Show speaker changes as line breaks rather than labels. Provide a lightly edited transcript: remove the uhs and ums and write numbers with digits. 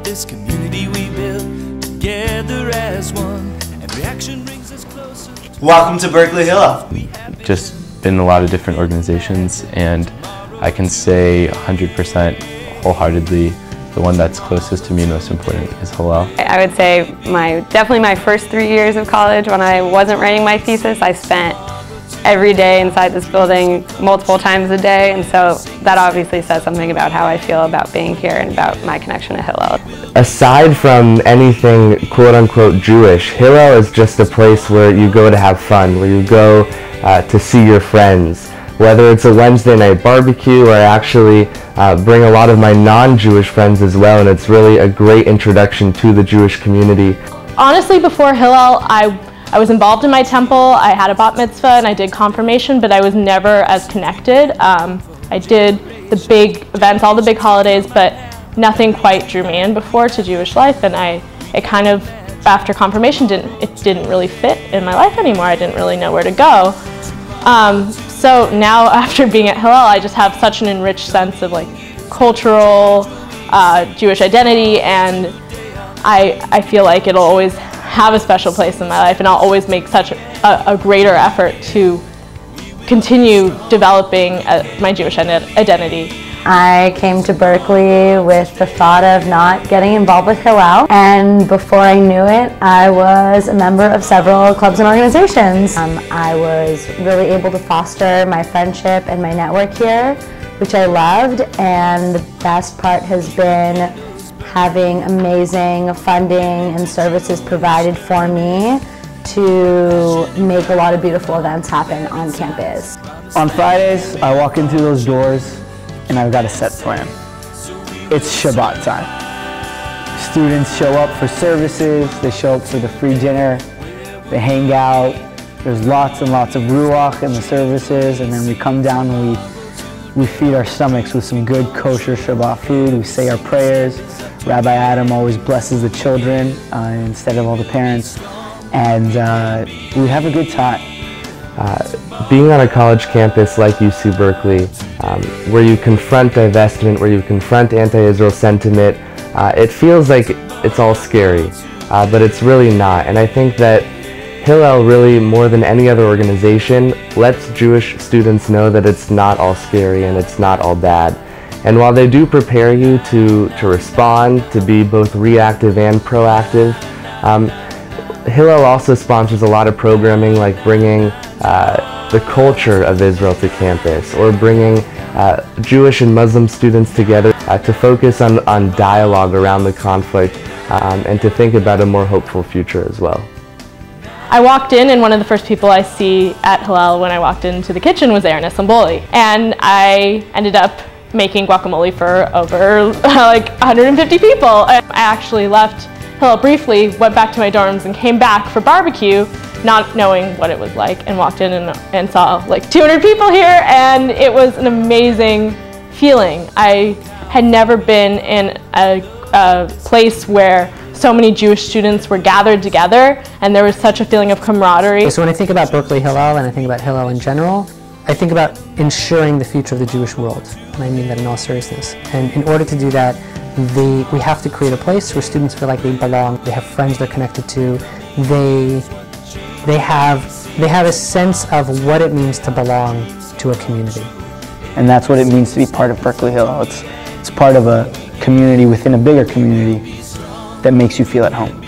this community we build together as one, and reaction brings us closer.
Welcome to Berkeley Hillel.
Just been in a lot of different organizations, and I can say 100% wholeheartedly the one that's closest to me and most important is Hillel.
I would say definitely my first 3 years of college, when I wasn't writing my thesis, I spent every day inside this building multiple times a day, and so that obviously says something about how I feel about being here and about my connection to Hillel.
Aside from anything quote-unquote Jewish, Hillel is just a place where you go to have fun, where you go to see your friends. Whether it's a Wednesday night barbecue, or I actually bring a lot of my non-Jewish friends as well, and it's really a great introduction to the Jewish community.
Honestly, before Hillel, I was involved in my temple. I had a bat mitzvah and I did confirmation, but I was never as connected. I did the big events, all the big holidays, but nothing quite drew me in before to Jewish life, and it kind of, after confirmation, it didn't really fit in my life anymore. I didn't really know where to go. So now, after being at Hillel, I just have such an enriched sense of cultural Jewish identity, and I feel like it'll always have a special place in my life, and I'll always make such a greater effort to continue developing my Jewish identity.
I came to Berkeley with the thought of not getting involved with Hillel, and before I knew it, I was a member of several clubs and organizations. I was really able to foster my friendship and my network here, which I loved, and the best part has been having amazing funding and services provided for me to make a lot of beautiful events happen on campus.
On Fridays, I walk into those doors and I've got a set plan. It's Shabbat time. Students show up for services, they show up for the free dinner, they hang out, there's lots and lots of ruach in the services, and then we come down and we feed our stomachs with some good kosher Shabbat food, we say our prayers. Rabbi Adam always blesses the children instead of all the parents, and we have a good time.
Being on a college campus like UC Berkeley, where you confront divestment, where you confront anti-Israel sentiment, it feels like it's all scary, but it's really not. And I think that Hillel, really more than any other organization, lets Jewish students know that it's not all scary and it's not all bad. And while they do prepare you to respond, to be both reactive and proactive, Hillel also sponsors a lot of programming, like bringing the culture of Israel to campus, or bringing Jewish and Muslim students together to focus on dialogue around the conflict, and to think about a more hopeful future as well.
I walked in, and one of the first people I see at Hillel when I walked into the kitchen was Aaron Assemboli, and I ended up making guacamole for over 150 people. I actually left Hillel briefly, went back to my dorms, and came back for barbecue, not knowing what it was like, and walked in and saw 200 people here, and it was an amazing feeling. I had never been in a place where so many Jewish students were gathered together, and there was such a feeling of camaraderie.
So when I think about Berkeley Hillel, and I think about Hillel in general, I think about ensuring the future of the Jewish world, and I mean that in all seriousness. And in order to do that, we have to create a place where students feel like they belong, they have friends they're connected to, they have a sense of what it means to belong to a community.
And that's what it means to be part of Berkeley Hillel. It's part of a community within a bigger community that makes you feel at home.